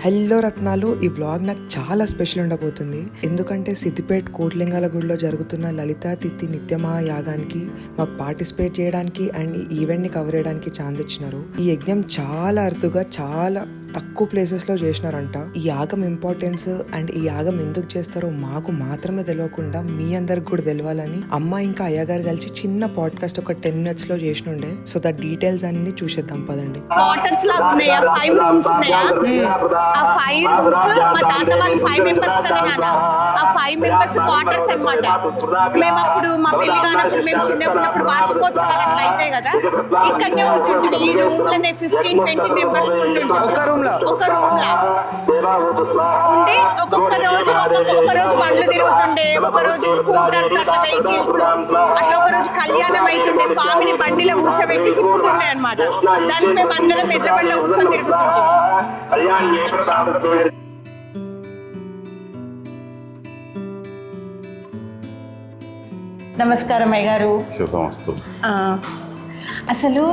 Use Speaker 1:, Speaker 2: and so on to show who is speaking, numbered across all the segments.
Speaker 1: Hello రత్నాలు, ఈ vlog నాకు చాలా స్పెషల్ ఉండబోతుంది. ఎందుకంటే సిద్దిపేట్ కోట్లింగాల గుడిలో జరుగుతున్న లలితా తిథి నిత్యమహా యాగానికి మాకు పార్టిసిపేట్ చేయడానికి అండ్ ఈ ఈవెంట్ని కవర్ చేయడానికి ఛాన్స్ ఇచ్చినారు. ఈ యజ్ఞం చాలా అరుదుగా చాలా తక్కువ ప్లేసెస్లో చేసినారంట. ఈ యాగం ఇంపార్టెన్స్ అండ్ ఈ యాగం ఎందుకు చేస్తారో మాకు మాత్రమే తెలియకుండా మీ అందరికి కూడా తెలియాలని అమ్మ ఇంకా అయ్యగారు కలిసి చిన్న పాడ్కాస్ట్ ఒక 10 minutes లో చేసినుండే. సో ద డీటెయిల్స్ అన్ని చూసేద్దాం పదండి.
Speaker 2: క్వార్టర్స్ లాగా ఉన్నాయా? 5 rooms ఉన్నాయా? ఆ 5 rooms మా తాత వాళ్ళు 5 members కదా నాన్న. ఆ 5 members క్వార్టర్స్ అన్నమాట. మేము అప్పుడు మా పెళ్లి కానప్పుడు మేము చిన్నగా ఉన్నప్పుడు వార్షికోత్సవాలు అట్లా అయితే కదా, ఇక్కడనే ఉంటుండే. ఈ రూమ్ లోనే 15-20 members ఉంటుండే. ఒక రూమ్ లా ఉండి ఒక్కొక్క రోజు ఒక్కొక్క రోజు బండ్లు తిరుగుతుండే, ఒక రోజు స్కూటర్స్ అట్లా వెహికల్స్ అట్లా, ఒక రోజు కళ్యాణం అవుతుండే, స్వామిని బండిలో కూర్చోబెట్టి తిప్పుతుండే అన్నమాట. దానికి మేము అందరం ఎడ్ల బండిలో కూర్చొని తిరుగుతుంటాం. నమస్కారం అయ్యగారు. అసలు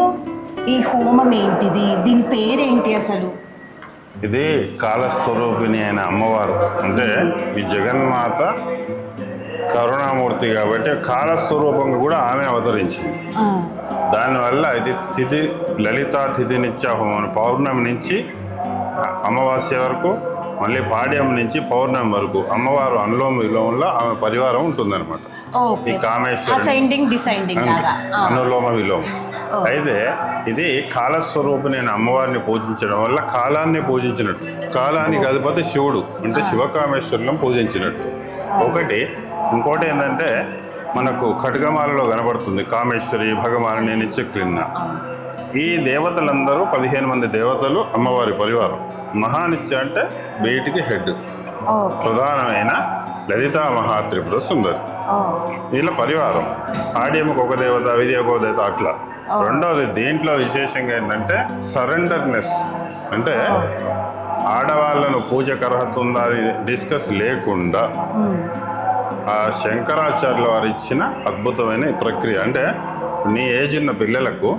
Speaker 2: ఈ హోమం ఏంటిది? దీని పేరేంటి అసలు?
Speaker 3: ఇది కాలస్వరూపిణి అయిన అమ్మవారు. అంటే ఈ జగన్మాత కరుణామూర్తి కాబట్టి కాలస్వరూపంగా కూడా ఆమె అవతరించింది. దానివల్ల ఇది తిథి లలితా తిథి నిత్య హోమం పౌర్ణమి నుంచి అమావాస్య వరకు, మళ్ళీ పాడ్యం నుంచి పౌర్ణమి వరకు అమ్మవారు అనులోమ విలోమంలో ఆమె పరివారం ఉంటుందన్నమాట. ఈ కామేశ్వరి అనులోమ విలోమం. అయితే ఇది కాలస్వరూపిణి అయిన అమ్మవారిని పూజించడం వల్ల కాలాన్ని పూజించినట్టు, కాలానికి అధిపతి శివుడు అంటే శివకామేశ్వరులను పూజించినట్టు ఒకటి. ఇంకోటి ఏంటంటే మనకు ఖడ్గమాలలో కనబడుతుంది కామేశ్వరి భగవాని నిత్యక్లిన్న. ఈ దేవతలందరూ 15 మంది దేవతలు అమ్మవారి పరివారం. మహానిత్య అంటే వీటికి హెడ్, ప్రధానమైన లలితా మహాత్రిపుర సుందరి వీళ్ళ పరివారం. ఆడియముకు ఒక దేవత, విద్యకు ఒక దేవత అట్లా. రెండవది దీంట్లో విశేషంగా ఏంటంటే సరెండర్నెస్. అంటే ఆడవాళ్ళను పూజకు అర్హత ఉందా అది డిస్కస్ లేకుండా ఆ శంకరాచార్యుల వారు ఇచ్చిన అద్భుతమైన ఈ ప్రక్రియ. అంటే నీ ఏజ్ ఉన్న పిల్లలకు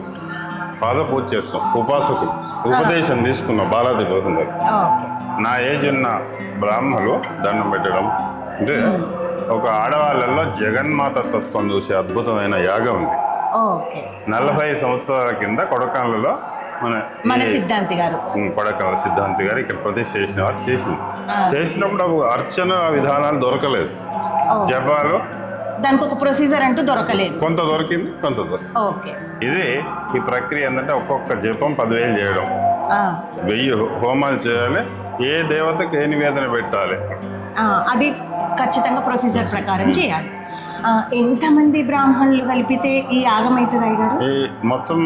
Speaker 3: పాద పూజ చేస్తాం, ఉపాసకులు ఉపదేశం తీసుకున్నాం బాలాదిప సుందరి. నా ఏజ్ ఉన్న బ్రాహ్మణులు దండం పెట్టడం అంటే ఒక ఆడవాళ్ళల్లో జగన్మాత తత్వం చూసే అద్భుతమైన యాగం ఉంది. 40 సంవత్సరాల కింద కొడకాన్లలో మన సిద్ధాంతి గారు, కొడకాన్ల సిద్ధాంతి గారు ఇక్కడ ప్రతిష్ఠ చేసిన వారు చేసినప్పుడు అర్చన విధానాలు దొరకలేదు, జపాలు
Speaker 2: దానికి ఒక ప్రొసీజర్ అంటూ దొరకలేదు.
Speaker 3: కొంత దొరికింది, కొంత దొరికింది. ఇది ఈ ప్రక్రియ ఏంటంటే ఒక్కొక్క జపం 10,000 చేయడం, 1000 హోమాలు చేయాలి, ఏ దేవతకు ఏ నివేదన పెట్టాలి,
Speaker 2: అది ఖచ్చితంగా ప్రొసీజర్ ప్రకారం చేయాలి. ఎంతమంది బ్రాహ్మణులు కలిపితే ఈ యాగం అవుతుంది అయ్యగారు?
Speaker 3: ఈ మొత్తం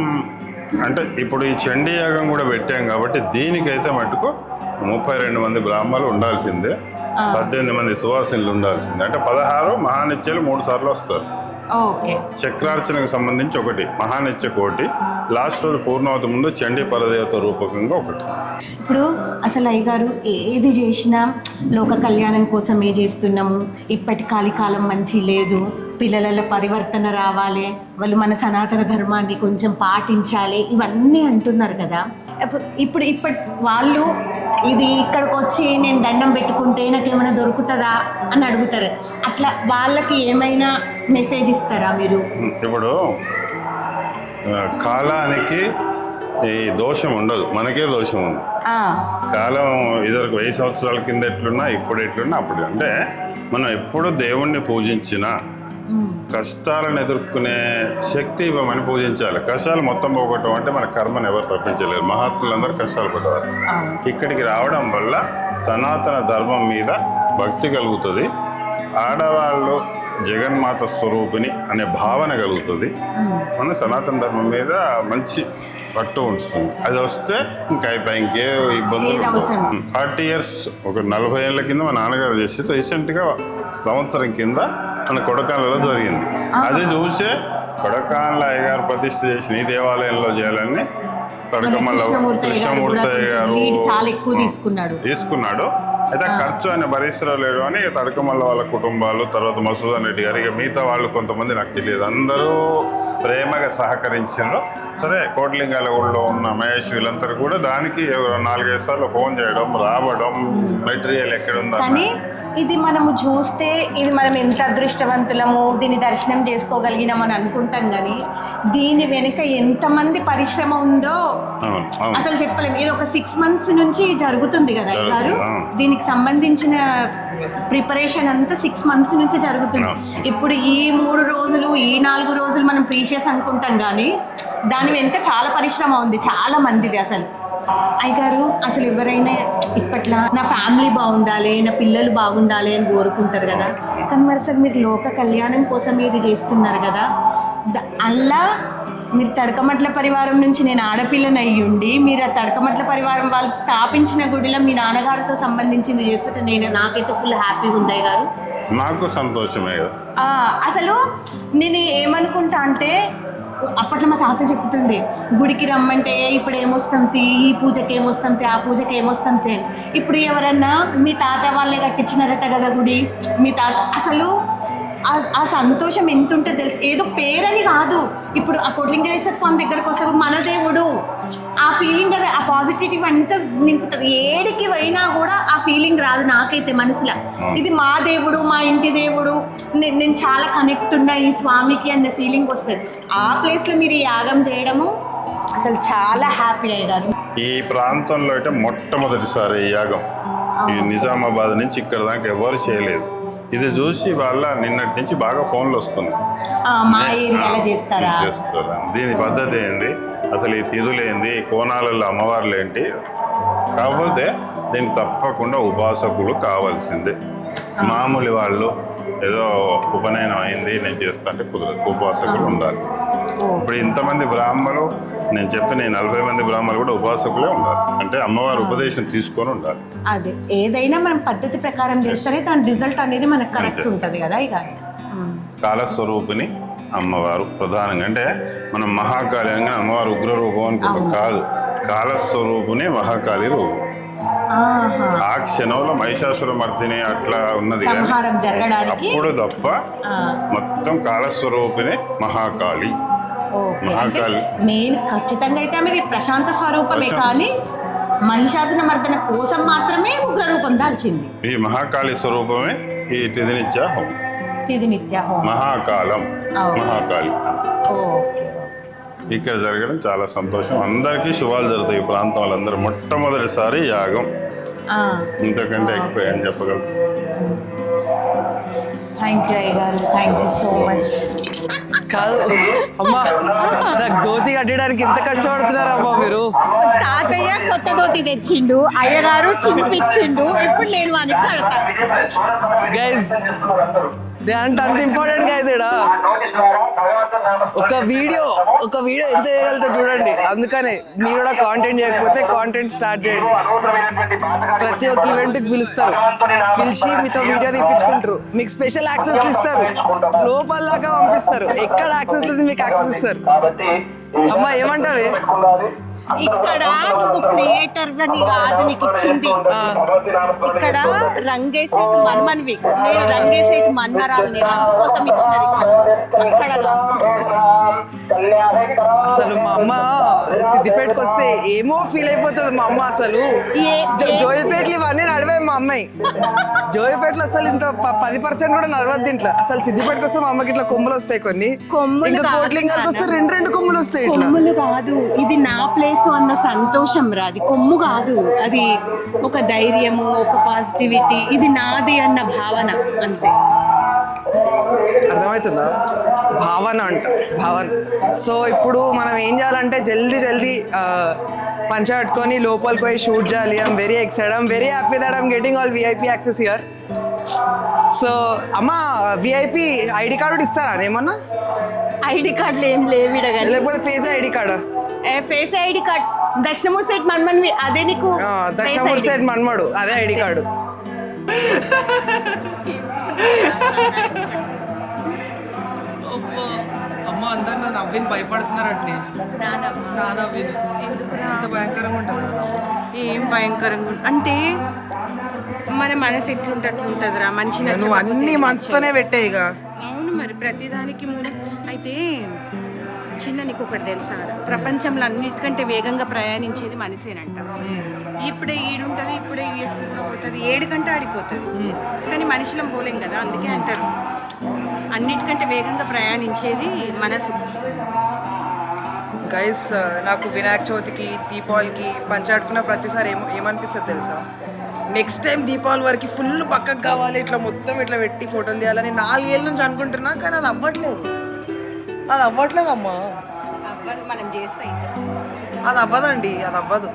Speaker 3: అంటే ఇప్పుడు ఈ చండీ యాగం కూడా పెట్టాం కాబట్టి దీనికైతే మటుకు 32 మంది బ్రాహ్మణులు ఉండాల్సిందే, 18 మంది సువాసినులు ఉండాల్సిందే. అంటే 16 మహానిత్యాలు 3 సార్లు వస్తారు. చక్రార్చనకు సంబంధించి ఒకటి, మహానిత్య కోటి, లాస్ట్ రోజు పూర్ణవతి ముందు చండీ పరదేవత రూపకంగా ఒకటి.
Speaker 2: ఇప్పుడు అసలు అయ్యగారు ఏది చేసినా లోక కళ్యాణం కోసమే చేస్తున్నాము, ఇప్పటి కాలం మంచి లేదు, పిల్లల పరివర్తన రావాలి, వాళ్ళు మన సనాతన ధర్మాన్ని కొంచెం పాటించాలి, ఇవన్నీ అంటున్నారు కదా. ఇప్పటి వాళ్ళు ఇది ఇక్కడికి వచ్చి నేను దండం పెట్టుకుంటే నాకేమైనా దొరుకుతుందా అని అడుగుతారు. అట్లా వాళ్ళకి ఏమైనా మెసేజ్ ఇస్తారా మీరు?
Speaker 3: ఇప్పుడు కాలానికి ఈ దోషం ఉండదు, మనకే దోషం ఉంది. కాలం ఇదివరకు 1000 సంవత్సరాల కింద ఎట్లున్నా ఇప్పుడు ఎట్లున్నా అప్పుడు. అంటే మనం ఎప్పుడు దేవుణ్ణి పూజించినా కష్టాలను ఎదుర్కొనే శక్తి ఇవ్వమని పూజించాలి. కష్టాలు మొత్తం పోగొట్టడం అంటే మన కర్మను ఎవరు తప్పించలేరు. మహాత్ములందరూ కష్టాలు పడ్డవారు. ఇక్కడికి రావడం వల్ల సనాతన ధర్మం మీద భక్తి కలుగుతుంది, ఆడవాళ్ళు జగన్మాత స్వరూపిణి అనే భావన కలుగుతుంది, మన సనాతన ధర్మం మీద మంచి పట్టు ఉంటుంది. అది వస్తే ఇంకా అయిపోయి ఇంకే ఇబ్బందులు. 40 years ఒక 40 ఏళ్ళ కింద మా నాన్నగారు చేసి రీసెంట్గా సంవత్సరం కింద మన కొడకాన్లలో జరిగింది. అది చూసే కొడకాన్ల అయ్యగారు ప్రతిష్ఠ చేసిన ఈ దేవాలయంలో చేయాలని కడకమల్ల కృష్ణమూర్తి గారు తీసుకున్నాడు. అయితే ఖర్చు ఆయన భరిస్తలేడు అని తడకమల్ల వాళ్ళ కుటుంబాలు, తర్వాత మసూదన్ రెడ్డి గారు, ఇక మిగతా వాళ్ళు కొంతమంది నాకు తెలియదు, అందరూ ప్రేమగా సహకరించారు. సరే కోట్లింగాల ఊళ్ళో ఉన్న మహేష్ వీళ్ళందరూ కూడా దానికి 4-5 సార్లు ఫోన్ చేయడం, రావడం, మెటీరియల్ ఎక్కడుందని.
Speaker 2: కానీ ఇది మనము చూస్తే ఇది మనం ఎంత అదృష్టవంతులము, దీన్ని దర్శనం చేసుకోగలిగినామని అనుకుంటాం, కానీ దీని వెనుక ఎంతమంది పరిశ్రమ ఉందో
Speaker 3: అవును, అవును.
Speaker 2: అసలు చెప్పలేము. ఇది ఒక 6 months నుంచి జరుగుతుంది కదా అయ్య గారు.
Speaker 3: అవును.
Speaker 2: దీనికి సంబంధించిన ప్రిపరేషన్ అంతా 6 months నుంచి జరుగుతుంది.
Speaker 3: అవును.
Speaker 2: ఇప్పుడు ఈ 3 రోజులు, ఈ 4 రోజులు మనం ప్రీషియస్ అనుకుంటాం, కానీ దాని వెనుక చాలా పరిశ్రమ ఉంది, చాలా మందిది. అసలు అయ్యగారు అసలు ఎవరైనా ఇప్పట్లో నా ఫ్యామిలీ బాగుండాలి, నా పిల్లలు బాగుండాలి అని కోరుకుంటారు కదా, కానీ మరి అసలు మీరు లోక కళ్యాణం కోసం ఇది చేస్తున్నారు కదా, అలా మీరు తడకమట్ల పరివారం నుంచి నేను ఆడపిల్లని అయ్యుండి మీరు ఆ తడకమట్ల పరివారం వాళ్ళు స్థాపించిన గుడిలో మీ నాన్నగారితో సంబంధించింది చేస్తుంటే నాకైతే ఫుల్ హ్యాపీగా ఉంది అయ్యగారు.
Speaker 3: నాకు సంతోషమే కదా.
Speaker 2: అసలు నేను ఏమనుకుంటా అంటే అప్పట్లో మా తాత చెప్తుండే గుడికి రమ్మంటే ఇప్పుడు ఏమొస్తాం ఈ పూజకి ఏమొస్తాం ఆ పూజకి ఏమొస్తాం అని. ఇప్పుడు ఎవరన్నా మీ తాత వాళ్ళే కట్టించినారట కదా గుడి, మీ తాత అసలు ఆ సంతోషం ఎంత ఉంటుందో తెలుసు. ఏదో పేరని కాదు, ఇప్పుడు ఆ కోట్లింగేశ్వర స్వామి దగ్గరకు వస్తే మన దేవుడు ఆ ఫీలింగ్ కదా, ఆ పాజిటివిటీ అంతా నింపుతుంది. ఏడికి పోయినా కూడా ఆ ఫీలింగ్ రాదు నాకైతే మనసులో. ఇది మా దేవుడు, మా ఇంటి దేవుడు, నేను చాలా కనెక్ట్ ఉన్నా ఈ స్వామికి అన్న ఫీలింగ్ వస్తుంది. ఆ ప్లేస్లో మీరు ఈ యాగం చేయడము అసలు చాలా హ్యాపీ అయ్యారు.
Speaker 3: ఈ ప్రాంతంలో అయితే మొట్టమొదటిసారి ఈ యాగం ఈ నిజామాబాద్ నుంచి ఇక్కడ దాకా ఎవరు చేయలేదు. ఇది చూసి వాళ్ళ నిన్నటి నుంచి బాగా ఫోన్లు వస్తుంది,
Speaker 2: మా ఏరియాలో చేస్తారా.
Speaker 3: దీని పద్ధతి ఏంది, అసలు ఈ తిథులు ఏంది, ఈ కోణాలలో అమ్మవార్లు ఏంటి. కాకపోతే దీనికి తప్పకుండా ఉపాసకులు కావాల్సిందే. మామూలు వాళ్ళు ఏదో ఉపనయనం అయింది నేను చేస్తా అంటే కుదరదు, ఉపాసకులు ఉండాలి. ఇప్పుడు ఇంతమంది బ్రాహ్మలు నేను చెప్పిన 40 మంది బ్రాహ్మలు కూడా ఉపాసకులే ఉండాలి. అంటే అమ్మవారి ఉపదేశం తీసుకొని ఉండాలి.
Speaker 2: అదే ఏదైనా మనం పద్ధతి ప్రకారం చేస్తేనే దాని రిజల్ట్ అనేది మనకు కరెక్ట్ ఉంటుంది కదా. ఇక
Speaker 3: కాలస్వరూపిణి అమ్మవారు ప్రధానంగా, అంటే మనం మహాకాళి అనగా అమ్మవారు ఉగ్ర రూపం అనుకుంటాం, కాదు, కాలస్వరూపుని మహాకాళి రూపం. ఆ క్షణంలో మహిషాసుర మర్దిని అట్లా ఉన్నది
Speaker 2: సంహారం జరగడానికి
Speaker 3: అప్పుడు తప్ప మొత్తం కాలస్వరూపిణి మహాకాళి. మహాకాళి
Speaker 2: నేను ఖచ్చితంగా అయితే ఆమెది ప్రశాంత స్వరూపమే, కానీ మహిషాసుర మర్దన కోసం మాత్రమే ఉగ్ర రూపం దాల్చింది.
Speaker 3: ఈ మహాకాళి స్వరూపమే ఈ తిథినిత్య హోమం,
Speaker 2: తిథినిత్య హోమం,
Speaker 3: మహాకాలం, మహాకాళి
Speaker 2: ఓకే.
Speaker 3: ఇక్కడ జరగడం చాలా సంతోషం. అందరికీ శుభాలు జరుగుతాయి. ఈ ప్రాంతం వాళ్ళందరూ మొట్టమొదటిసారి యాగం, ఇంతకంటే ఎక్కువ ఏం చెప్పగలుగుతాం.
Speaker 2: థ్యాంక్ యూ అయ్యగారు, థ్యాంక్ యూ సో మచ్.
Speaker 1: కాదు అమ్మా, నాకు ధోతి కట్టడానికి ఎంత కష్టపడుతున్నారా అమ్మా మీరు?
Speaker 2: తాతయ్య కొత్త ధోతి తెచ్చిండు, అయ్యగారు చింపిచ్చిండు, ఇప్పుడు నేను వానికి కడతా.
Speaker 1: గైస్ అంటే అంత ఇంపార్టెంట్ గా అయితే ఒక వీడియో ఎంత చేయగలుగుతారు చూడండి. అందుకనే మీరు కూడా కాంటెంట్ చేయకపోతే కాంటెంట్ స్టార్ట్ చేయండి. ప్రతి ఒక్క ఈవెంట్కి పిలుస్తారు, పిలిచి మీతో వీడియో తీపించుకుంటారు, మీకు స్పెషల్ యాక్సెస్ ఇస్తారు, లోపల దాకా పంపిస్తారు, ఎక్కడ యాక్సెస్ లేదు మీకు యాక్సెస్ ఇస్తారు. అమ్మా ఏమంటావే?
Speaker 2: ఇక్కడ నువ్వు క్రియేటర్ అని కాదు నీకు ఇచ్చింది, ఇక్కడ రంగేసేటి మన్మన్వి, నేను రంగేసేటి మన్మరాలని అందుకోసం ఇచ్చినది ఇక్కడ.
Speaker 1: అసలు మా అమ్మ సిద్దిపేటకి వస్తే ఏమో ఫీల్ అయిపోతుంది మా అమ్మ. అసలు జోయిపేటలు ఇవన్నీ నడవే మా అమ్మాయి. జోయిపేటలో అసలు ఇంత 10% కూడా నడవద్దు ఇంట్లో. అసలు సిద్దిపేటకి వస్తే మా అమ్మకి ఇట్లా కొమ్ములు వస్తాయి కొన్ని, ఇంకా కోట్లింగాలకు వస్తే 2 కొమ్ములు వస్తాయి. ఇట్లా
Speaker 2: కొమ్ములు కాదు, ఇది నా ప్లేస్ అన్న సంతోషం రా, అది కొమ్ము కాదు, అది ఒక ధైర్యము, ఒక పాజిటివిటీ, ఇది నాది అన్న భావన అంతే.
Speaker 1: అర్థమవుతుందా? భావన అంట, భావన. సో ఇప్పుడు మనం ఏం చేయాలంటే జల్దీ పంచ కట్టుకొని లోపలికి పోయి షూట్ చేయాలి. I'm very excited, I'm very happy that I'm getting all VIP access here. So అమ్మా VIP ID కార్డు ఇస్తారా ఏమన్నా?
Speaker 2: ఐడి కార్డులు ఏం లేవు,
Speaker 1: లేకపోతే face ID card?
Speaker 2: Face ID card Dakshinamurthy side మన్మన్వి, అదే నీకు
Speaker 1: దక్షిణమూర్తి సైడ్ మన్మడు, అదే ఐడి కార్డు. అమ్మ అందరు నా నవ్విని భయపడుతున్నారట్నే. నా నవ్విని ఎంత భయంకరంగా ఉంటుంది.
Speaker 2: ఏం భయంకరంగా అంటే మన మనసు ఎట్లుంటే అట్లుంటుందిరా, మంచి
Speaker 1: నువ్వు అన్ని మనసుతోనే పెట్టే. ఇక
Speaker 2: అవును మరి ప్రతిదానికి మూలం అయితే
Speaker 4: చిన్న నీకు ఒకటి తెలుసా ప్రపంచంలో అన్నిటికంటే వేగంగా ప్రయాణించేది మనిషేనంట. ఇప్పుడే ఈడుంటుంది, ఇప్పుడే వేసుకుంటూ పోతుంది, 7 గంట ఆడిపోతుంది. కానీ మనుషులం పోలేం కదా, అందుకే అంటారు అన్నిటికంటే వేగంగా ప్రయాణించేది మనసు.
Speaker 5: గైస్ నాకు వినాయక చవితికి దీపావళికి పంచాడుకున్న ప్రతిసారి ఏమనిపిస్తుంది తెలుసా, నెక్స్ట్ టైం దీపావళి వరకు ఫుల్ పక్కకు కావాలి, ఇట్లా మొత్తం ఇట్లా పెట్టి ఫోటోలు తీయాలని 4 ఏళ్ళ నుంచి అనుకుంటున్నా. కానీ అది అవ్వట్లేదు అమ్మా.
Speaker 4: అవ్వదు, మనం చేస్తే
Speaker 5: అది అవ్వదండి, అది అవ్వదు.